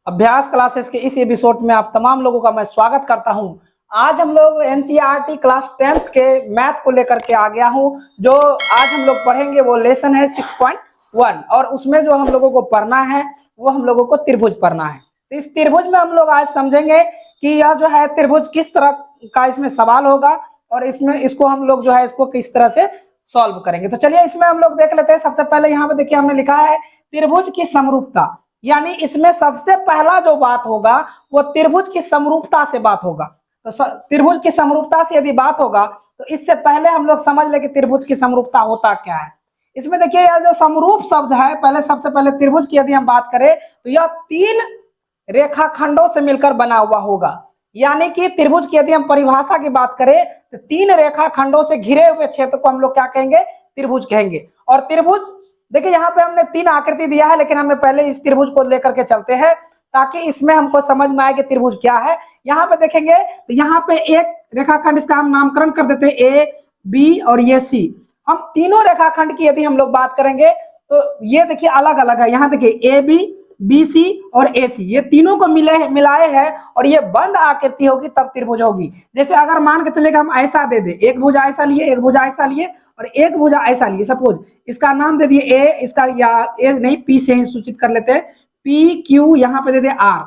अभ्यास क्लासेस के इस एपिसोड में आप तमाम लोगों का मैं स्वागत करता हूं। आज हम लोग एनसीईआरटी क्लास 10th के मैथ को लेकर के आ गया हूं। जो आज हम लोग पढ़ेंगे वो लेसन है 6.1 और उसमें जो हम लोगों को पढ़ना है वो हम लोगों को त्रिभुज पढ़ना है। तो इस त्रिभुज में हम लोग आज समझेंगे कि यह जो है त्रिभुज किस तरह का इसमें सवाल होगा और इसमें इसको हम लोग जो है इसको किस तरह से सॉल्व करेंगे। तो चलिए इसमें हम लोग देख लेते हैं। सबसे पहले यहाँ पे देखिए हमने लिखा है त्रिभुज की समरूपता, यानी इसमें सबसे पहला जो बात होगा वो त्रिभुज की समरूपता से बात होगा। तो त्रिभुज की समरूपता से यदि बात होगा तो इससे पहले हम लोग समझ ले कि त्रिभुज की समरूपता होता क्या है। इसमें देखिए यह जो समरूप शब्द है, पहले सबसे पहले त्रिभुज की यदि हम बात करें तो यह 3 रेखाखंडों से मिलकर बना हुआ होगा। यानी कि त्रिभुज की यदि हम परिभाषा की बात करें तो 3 रेखाखंडों से घिरे हुए क्षेत्र को हम लोग क्या कहेंगे, त्रिभुज कहेंगे। और त्रिभुज देखिए यहाँ पे हमने 3 आकृति दिया है, लेकिन हमें पहले इस त्रिभुज को लेकर के चलते हैं ताकि इसमें हमको समझ में आए कि त्रिभुज क्या है। यहाँ पे देखेंगे तो यहाँ पे एक रेखाखंड, इसका हम नामकरण कर देते हैं ए, बी और ये सी। हम तीनों रेखाखंड की यदि हम लोग बात करेंगे तो ये देखिए अलग अलग है। यहाँ देखिए ए बी, बी सी और ए सी, ये तीनों को मिलाए हैं और ये बंद आकृति होगी तब त्रिभुज होगी। जैसे अगर मान के चलेगा हम ऐसा दे दे, एक भुजा ऐसा लिए, एक भुजा ऐसा लिए और एक भुजा ऐसा लिए, सपोज इसका नाम दे दिए ए, इसका या ए नहीं पी से ही सूचित कर लेते हैं, पी क्यू यहाँ पे दे दे आर।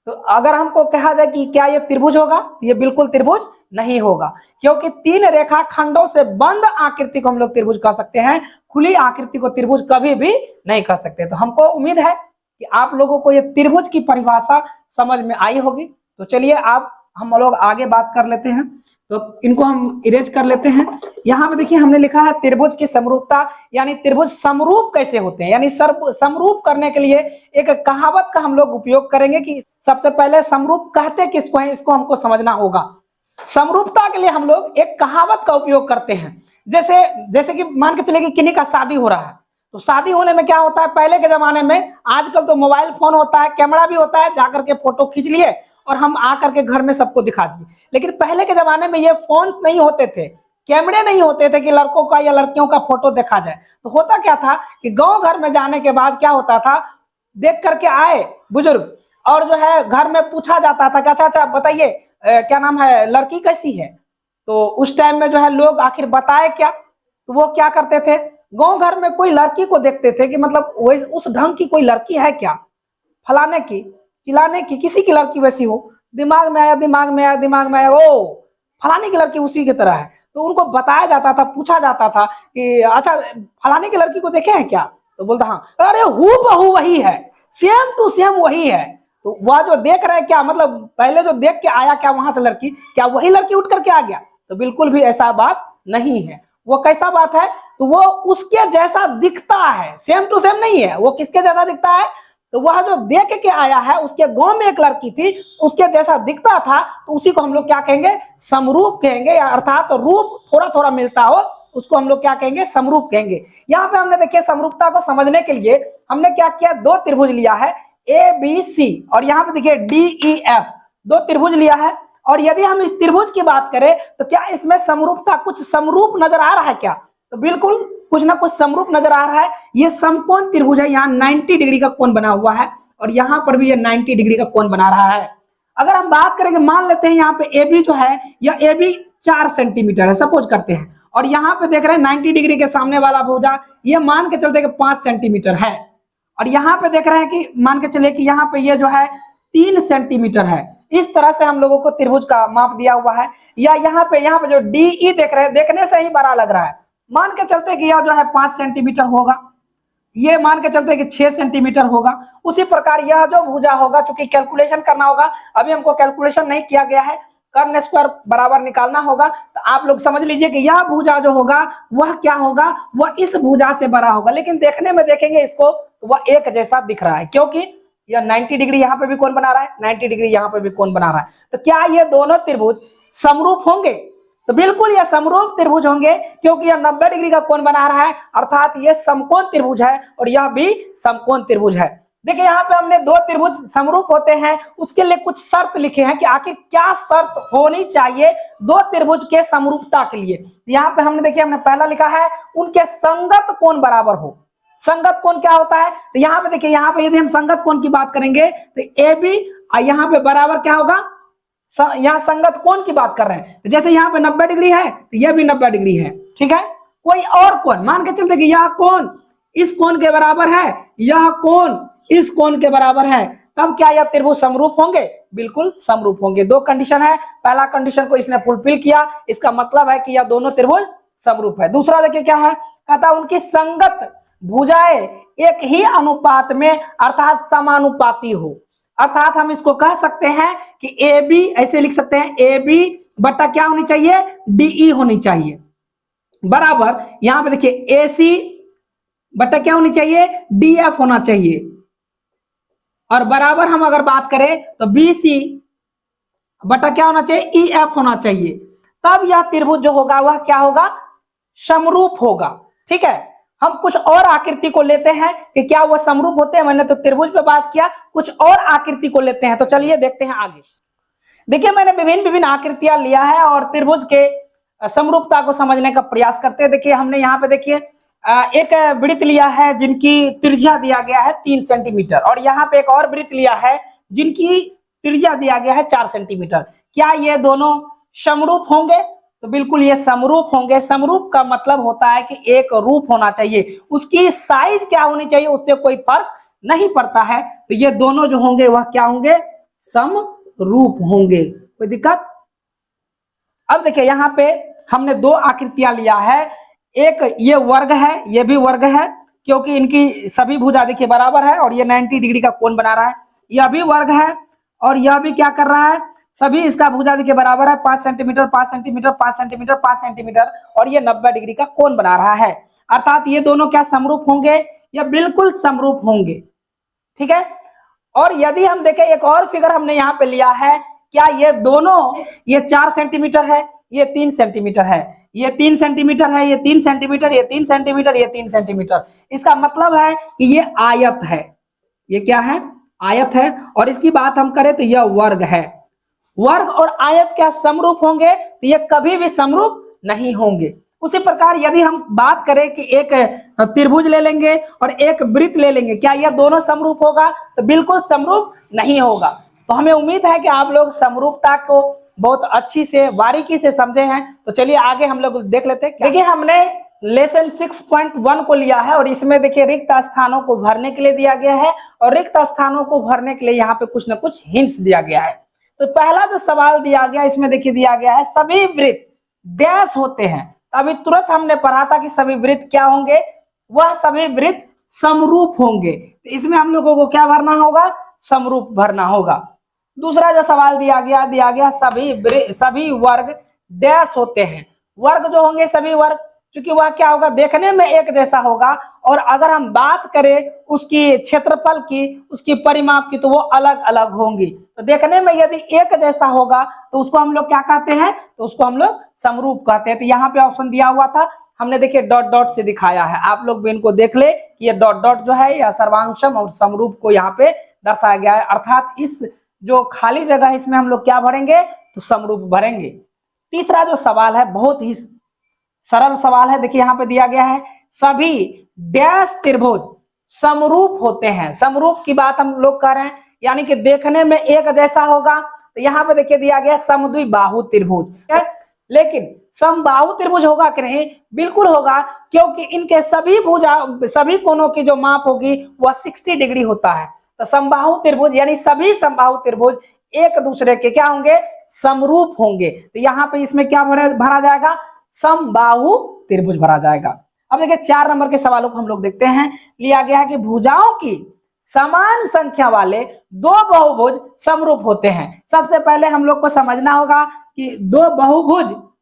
तो अगर हमको कहा जाए कि क्या ये त्रिभुज होगा तो ये बिल्कुल त्रिभुज नहीं होगा, क्योंकि 3 रेखाखंडों से बंद आकृति को हम लोग त्रिभुज कह सकते हैं, खुली आकृति को त्रिभुज कभी भी नहीं कह सकते। तो हमको उम्मीद है कि आप लोगों को ये त्रिभुज की परिभाषा समझ में आई होगी। तो चलिए आप हम लोग आगे बात कर लेते हैं। तो इनको हम इरेज कर लेते हैं। यहाँ पे देखिए हमने लिखा है त्रिभुज की समरूपता, यानी त्रिभुज समरूप कैसे होते हैं, यानी समरूप करने के लिए एक कहावत का हम लोग उपयोग करेंगे कि सबसे पहले समरूप कहते किसको है, इसको हमको समझना होगा। समरूपता के लिए हम लोग एक कहावत का उपयोग करते हैं। जैसे कि मान के चलिए कि किन्हीं का शादी हो रहा है, तो शादी होने में क्या होता है, पहले के जमाने में, आजकल तो मोबाइल फोन होता है, कैमरा भी होता है, जाकर के फोटो खींच लिए और हम आकर के घर में सबको दिखा दिए। लेकिन पहले के जमाने में ये फोन नहीं होते थे, कैमरे नहीं होते थे कि लड़कों का या लड़कियों का फोटो देखा जाए। तो होता क्या था कि गांव घर में जाने के बाद क्या होता था, देख करके आए बुजुर्ग और जो है घर में पूछा जाता था कि अच्छा बताइए क्या नाम है, लड़की कैसी है। तो उस टाइम में जो है लोग आखिर बताए क्या, तो वो क्या करते थे, गांव घर में कोई लड़की को देखते थे कि मतलब वही उस ढंग की कोई लड़की है क्या, फलाने की चिल्लाने की, किसी की लड़की वैसी हो, दिमाग में आया ओ फलाने की लड़की उसी की तरह है। तो उनको बताया जाता था, पूछा जाता था कि अच्छा फलाने की लड़की को देखे हैं क्या, तो बोलता हाँ, अरे हूबहू वही है, सेम टू सेम वही है। तो वह जो देख रहे क्या, मतलब पहले जो देख के आया क्या वहां से लड़की, क्या वही लड़की उठ करके आ गया, तो बिल्कुल भी ऐसा बात नहीं है। वो कैसा बात है, तो वो उसके जैसा दिखता है, सेम टू सेम नहीं है। वो किसके जैसा दिखता है, तो वह जो देख के आया है, उसके गांव में एक लड़की थी, उसके जैसा दिखता था, तो उसी को हम लोग क्या कहेंगे, समरूप कहेंगे। अर्थात रूप थोड़ा थोड़ा मिलता हो उसको हम लोग क्या कहेंगे, समरूप कहेंगे। यहाँ पे हमने देखिए समरूपता को समझने के लिए हमने क्या किया, 2 त्रिभुज लिया है ए बी सी और यहाँ पे देखिए डी ई एफ, 2 त्रिभुज लिया है। और यदि हम इस त्रिभुज की बात करें तो क्या इसमें समरूपता, कुछ समरूप नजर आ रहा है क्या, तो बिल्कुल कुछ ना कुछ समरूप नजर आ रहा है। ये समकोण त्रिभुज है, यहाँ 90 डिग्री का कोण बना हुआ है और यहाँ पर भी ये 90 डिग्री का कोण बना रहा है। अगर हम बात करेंगे, मान लेते हैं यहाँ पे ए बी जो है, यह ए बी 4 सेंटीमीटर है, सपोज करते हैं, और यहाँ पे देख रहे हैं 90 डिग्री के सामने वाला भुजा ये मान के चलते 5 सेंटीमीटर है, और यहाँ पे देख रहे हैं कि मान के चले कि यहाँ पे ये जो है 3 सेंटीमीटर है। इस तरह से हम लोगों को त्रिभुज का माप दिया हुआ है। या यहाँ पे जो डी ई देख रहे हैं, देखने से ही बड़ा लग रहा है, मान के चलते कि यह जो है 5 सेंटीमीटर होगा, ये मान के चलते कि 6 सेंटीमीटर होगा। उसी प्रकार यह जो भुजा होगा, चूंकि कैलकुलेशन करना होगा, अभी हमको कैलकुलेशन नहीं किया गया है, कर्ण स्क्वायर बराबर निकालना होगा, तो आप लोग समझ लीजिए कि यह भुजा जो होगा वह क्या होगा, वह इस भुजा से बड़ा होगा। लेकिन देखने में देखेंगे इसको तो वह एक जैसा दिख रहा है, क्योंकि यह 90 डिग्री यहाँ पे भी कोण बना रहा है, 90 डिग्री यहाँ पे भी कोण बना रहा है। तो क्या ये दोनों त्रिभुज समरूप होंगे, तो बिल्कुल ये समरूप त्रिभुज होंगे, क्योंकि यह 90 डिग्री का कोण बना रहा है, अर्थात ये समकोण त्रिभुज है और यह भी समकोण त्रिभुज है। देखिए यहाँ पे हमने 2 त्रिभुज समरूप होते हैं, उसके लिए कुछ शर्त लिखे हैं कि आखिर क्या शर्त होनी चाहिए 2 त्रिभुज के समरूपता के लिए। यहाँ पे हमने देखिए हमने पहला लिखा है उनके संगत कोण बराबर हो। संगत कोण क्या होता है? तो यहाँ पे देखिए, यहाँ पे यदि हम संगत कोण की बात करेंगे तो ए बी यहाँ पे बराबर क्या होगा, यहाँ संगत कोण की बात कर रहे हैं, तो जैसे यहाँ पे 90 डिग्री है तो यह भी 90 डिग्री है, ठीक है। कोई और कोण मान के चलते कि यह कोण इस कोण के बराबर है, यह कोण इस कोण के बराबर है, तब क्या यह त्रिभुज समरूप होंगे? बिल्कुल समरूप होंगे। दो कंडीशन है, पहला कंडीशन को इसने फुलफिल किया, इसका मतलब है कि यह दोनों त्रिभुज समरूप है। दूसरा देखिए क्या है, कहता उनकी संगत भुजाएं एक ही अनुपात में अर्थात समानुपाती हो। अर्थात हम इसको कह सकते हैं कि ए बी ऐसे लिख सकते हैं, ए बी बटा क्या होनी चाहिए, डीई होनी चाहिए, बराबर यहां पे देखिए ए सी बटा क्या होनी चाहिए, डी एफ होना चाहिए, और बराबर हम अगर बात करें तो बी सी बटा क्या होना चाहिए, ई एफ होना चाहिए। तब यह त्रिभुज जो होगा वह क्या होगा, समरूप होगा, ठीक है। हम कुछ और आकृति को लेते हैं कि क्या वह समरूप होते हैं। मैंने तो त्रिभुज पे बात किया, कुछ और आकृति को लेते हैं, तो चलिए देखते हैं आगे। देखिए मैंने विभिन्न विभिन्न आकृतियां लिया है और त्रिभुज के समरूपता को समझने का प्रयास करते हैं। देखिए हमने यहाँ पे देखिए एक वृत्त लिया है जिनकी त्रिज्या दिया गया है 3 सेंटीमीटर, और यहाँ पे एक और वृत्त लिया है जिनकी त्रिज्या दिया गया है 4 सेंटीमीटर। क्या ये दोनों समरूप होंगे? तो बिल्कुल ये समरूप होंगे। समरूप का मतलब होता है कि एक रूप होना चाहिए, उसकी साइज क्या होनी चाहिए उससे कोई फर्क नहीं पड़ता है। तो ये दोनों जो होंगे वह क्या होंगे, समरूप होंगे। कोई दिक्कत? अब देखिए यहाँ पे हमने दो आकृतियां लिया है, एक ये वर्ग है, ये भी वर्ग है क्योंकि इनकी सभी भुजा देखिए बराबर है, और ये 90 डिग्री का कोण बना रहा है। यह भी वर्ग है और यह भी क्या कर रहा है, सभी इसका भुजा देखिए बराबर है, 5 सेंटीमीटर 5 सेंटीमीटर 5 सेंटीमीटर 5 सेंटीमीटर, और ये 90 डिग्री का कोण बना रहा है। अर्थात ये दोनों क्या समरूप होंगे, या बिल्कुल समरूप होंगे, ठीक है। और यदि हम देखें एक और फिगर हमने यहाँ पे लिया है, क्या ये दोनों, ये 4 सेंटीमीटर है, ये 3 सेंटीमीटर है, ये 3 सेंटीमीटर है, ये 3 सेंटीमीटर, ये 3 सेंटीमीटर, ये 3 सेंटीमीटर। इसका मतलब है कि ये आयत है, ये क्या है, आयत है। और इसकी बात हम करें तो यह वर्ग है। वर्ग और आयत क्या समरूप होंगे? तो ये कभी भी समरूप नहीं होंगे। उसी प्रकार यदि हम बात करें कि एक त्रिभुज ले लेंगे और एक वृत्त ले लेंगे, क्या यह दोनों समरूप होगा? तो बिल्कुल समरूप नहीं होगा। तो हमें उम्मीद है कि आप लोग समरूपता को बहुत अच्छी से बारीकी से समझे हैं। तो चलिए आगे हम लोग देख लेते हैं। देखिए हमने लेसन 6.1 को लिया है और इसमें देखिए रिक्त स्थानों को भरने के लिए दिया गया है, और रिक्त स्थानों को भरने के लिए यहाँ पे कुछ ना कुछ हिंट्स दिया गया है। तो पहला जो सवाल दिया गया इसमें देखिए दिया गया है सभी वृत्त डैश होते हैं। अभी तुरंत हमने पढ़ा था कि सभी वृत्त क्या होंगे, वह सभी वृत्त समरूप होंगे। तो इसमें हम लोगों को क्या भरना होगा, समरूप भरना होगा। दूसरा जो सवाल दिया गया सभी वर्ग डैश होते हैं। वर्ग जो होंगे सभी वर्ग, क्योंकि वह क्या होगा, देखने में एक जैसा होगा, और अगर हम बात करें उसकी क्षेत्रफल की, उसकी परिमाप की, तो वो अलग अलग होंगी। तो देखने में यदि एक जैसा होगा तो उसको हम लोग क्या कहते हैं, तो उसको हम लोग समरूप कहते हैं। तो यहाँ पे ऑप्शन दिया हुआ था, हमने देखिए डॉट डॉट से दिखाया है। आप लोग भी इनको देख ले कि ये डॉट डॉट जो है या सर्वांशम और समरूप को यहाँ पे दर्शाया गया है। अर्थात इस जो खाली जगह है इसमें हम लोग क्या भरेंगे, तो समरूप भरेंगे। तीसरा जो सवाल है बहुत ही सरल सवाल है। देखिए यहाँ पे दिया गया है सभी डैश त्रिभुज समरूप होते हैं। समरूप की बात हम लोग कर रहे हैं, यानी कि देखने में एक जैसा होगा। तो यहाँ पे देखिए दिया गया समद्विबाहु त्रिभुज, लेकिन समबाहु त्रिभुज होगा कि नहीं, बिल्कुल होगा, क्योंकि इनके सभी कोनों की जो माप होगी वह 60 डिग्री होता है। तो समबाहु त्रिभुज यानी सभी समबाहु त्रिभुज एक दूसरे के क्या होंगे, समरूप होंगे। तो यहाँ पे इसमें क्या भरा जाएगा, समबाहु त्रिभुज भरा जाएगा। अब देखिए 4 नंबर के सवालों को हम लोग देखते हैं। लिया गया है कि भुजाओं की समान संख्या वाले दो बहुभुज समरूप होते हैं। सबसे पहले हम लोग को समझना होगा कि दो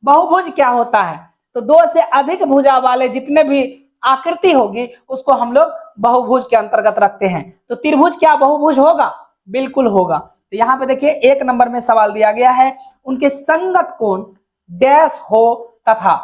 बहुभुज क्या होता है। तो 2 से अधिक भुजा वाले जितने भी आकृति होगी उसको हम लोग बहुभुज के अंतर्गत रखते हैं। तो त्रिभुज क्या बहुभुज होगा, बिल्कुल होगा। तो यहाँ पे देखिए 1 नंबर में सवाल दिया गया है, उनके संगत कोण डैश हो तथा,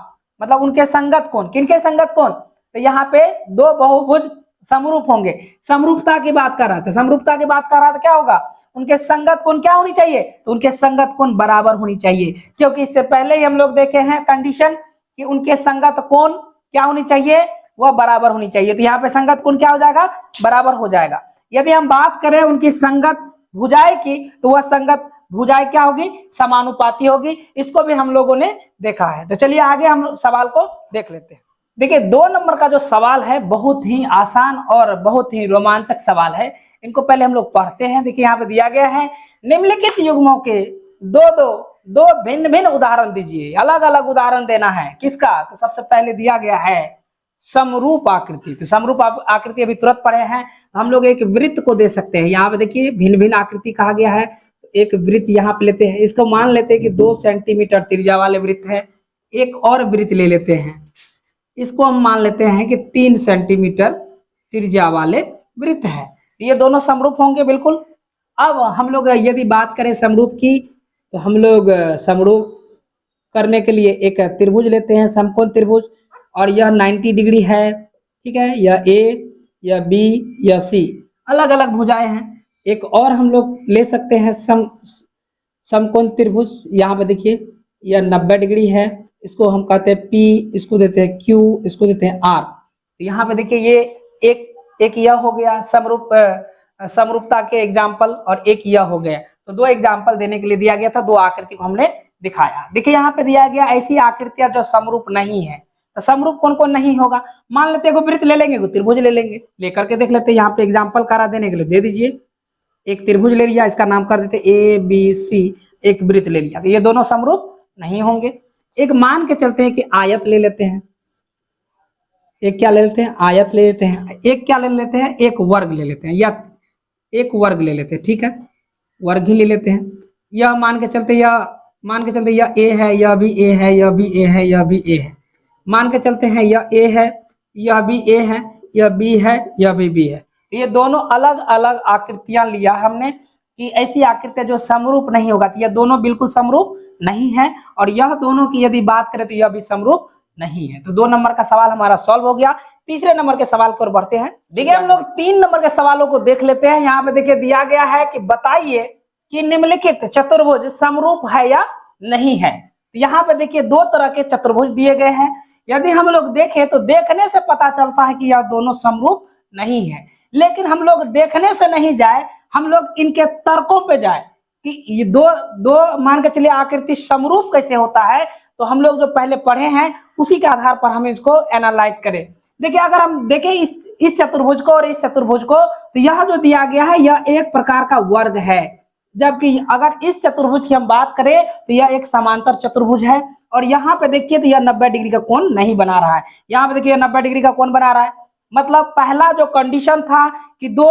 मतलब उनके संगत कोण, किनके संगत कोण, तो यहाँ पे दो बहुभुज समरूप होंगे। समरूपता की बात कर रहा था, समरूपता की बात कर रहा था, क्या होगा, उनके संगत कोण क्या होनी चाहिए, तो उनके संगत कोण बराबर होनी चाहिए। क्योंकि इससे पहले ही हम लोग देखे हैं कंडीशन कि उनके संगत कोण क्या होनी चाहिए, वह बराबर होनी चाहिए। तो यहाँ पे संगत कोण क्या हो जाएगा, बराबर हो जाएगा। यदि हम बात करें उनकी संगत भुजाएं की, तो वह संगत भुजाएं क्या होगी, समानुपाती होगी। इसको भी हम लोगों ने देखा है। तो चलिए आगे हम सवाल को देख लेते हैं। देखिए 2 नंबर का जो सवाल है बहुत ही आसान और बहुत ही रोमांचक सवाल है। इनको पहले हम लोग पढ़ते हैं। देखिए यहाँ पे दिया गया है, निम्नलिखित युग्मों के दो भिन्न भिन्न उदाहरण दीजिए। अलग अलग उदाहरण देना है किसका, तो सबसे पहले दिया गया है समरूप आकृति। तो समरूप आकृति अभी तुरंत पढ़े हैं। तो हम लोग एक वृत्त को दे सकते हैं। यहाँ पे देखिए भिन्न भिन्न आकृति कहा गया है। एक वृत्त यहाँ पे लेते हैं, इसको मान लेते हैं कि 2 सेंटीमीटर त्रिज्या वाले वृत्त है। एक और वृत्त ले लेते हैं, इसको हम मान लेते हैं कि 3 सेंटीमीटर त्रिज्या वाले वृत्त है। ये दोनों समरूप होंगे बिल्कुल। अब हम लोग यदि बात करें समरूप की, तो हम लोग समरूप करने के लिए एक त्रिभुज लेते हैं, समकोण त्रिभुज, और यह 90 डिग्री है, ठीक है। यह ए, यह बी, यह सी, अलग अलग भुजाएं हैं। एक और हम लोग ले सकते हैं समकोण त्रिभुज। यहाँ पे देखिए यह 90 डिग्री है, इसको हम कहते हैं पी, इसको देते हैं क्यू, इसको देते हैं आर। तो यहाँ पे देखिए ये एक यह हो गया समरूपता के एग्जाम्पल, और एक यह हो गया। तो 2 एग्जाम्पल देने के लिए दिया गया था, 2 आकृति को हमने दिखाया। देखिए यहाँ पे दिया गया ऐसी आकृतियां जो समरूप नहीं है। तो समरूप कौन कौन नहीं होगा, मान लेते हैं वृत्त ले लेंगे, त्रिभुज ले लेंगे, लेकर के देख लेते हैं। यहाँ पे एग्जाम्पल करा देने के लिए दे दीजिए। एक त्रिभुज ले लिया, इसका नाम कर देते ए बी सी, एक वृत्त ले लिया। तो ये दोनों समरूप नहीं होंगे। एक मान के चलते हैं कि आयत ले लेते हैं। एक क्या ले लेते हैं, आयत ले लेते हैं। एक क्या ले लेते हैं, एक वर्ग ले लेते हैं, या एक वर्ग ले लेते हैं, ठीक है, वर्ग ही ले लेते हैं। यह मान के चलते यह ए है, यह भी ए है, यह भी ए है, यह भी ए है। मान के चलते हैं यह ए है, यह भी ए है, यह बी है, यह भी बी है। ये दोनों अलग अलग आकृतियां लिया हमने कि ऐसी आकृतियां जो समरूप नहीं होगा। तो यह दोनों बिल्कुल समरूप नहीं है, और यह दोनों की यदि बात करें तो यह भी समरूप नहीं है। तो 2 नंबर का सवाल हमारा सॉल्व हो गया। तीसरे नंबर के सवाल की ओर बढ़ते हैं। देखिए हम लोग 3 नंबर के सवालों को देख लेते हैं। यहाँ पे देखिए दिया गया है कि बताइए कि निम्नलिखित चतुर्भुज समरूप है या नहीं है। यहाँ पे देखिए 2 तरह के चतुर्भुज दिए गए हैं। यदि हम लोग देखें तो देखने से पता चलता है कि यह दोनों समरूप नहीं है, लेकिन हम लोग देखने से नहीं जाए, हम लोग इनके तर्कों पे जाए कि ये दो मान के चलिए आकृति समरूप कैसे होता है। तो हम लोग जो पहले पढ़े हैं उसी के आधार पर हम इसको एनालाइज करें। देखिए अगर हम देखें इस चतुर्भुज को और इस चतुर्भुज को, तो यह जो दिया गया है यह एक प्रकार का वर्ग है। जबकि अगर इस चतुर्भुज की हम बात करें तो यह एक समांतर चतुर्भुज है। और यहाँ पे देखिए तो यह 90 डिग्री का कोण नहीं बना रहा है। यहाँ पे देखिए 90 डिग्री का कोण बना रहा है। मतलब पहला जो कंडीशन था कि 2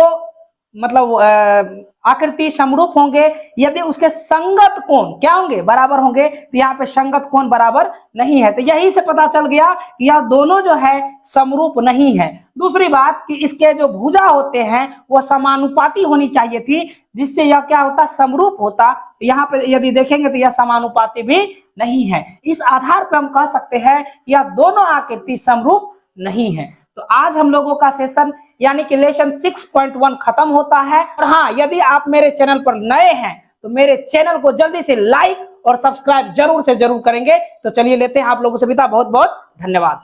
आकृति समरूप होंगे यदि उसके संगत कोण क्या होंगे, बराबर होंगे। तो यहाँ पे संगत कोण बराबर नहीं है। तो यही से पता चल गया कि यह दोनों जो है समरूप नहीं है। दूसरी बात कि इसके जो भुजा होते हैं वो समानुपाती होनी चाहिए थी, जिससे यह क्या होता, समरूप होता। यहाँ पे यदि देखेंगे तो यह समानुपाती भी नहीं है। इस आधार पर हम कह सकते हैं कि यह दोनों आकृति समरूप नहीं है। तो आज हम लोगों का सेशन यानी कि लेसन 6.1 खत्म होता है। और हाँ, यदि आप मेरे चैनल पर नए हैं तो मेरे चैनल को जल्दी से लाइक और सब्सक्राइब जरूर से जरूर करेंगे। तो चलिए लेते हैं आप लोगों से विदा। बहुत बहुत धन्यवाद।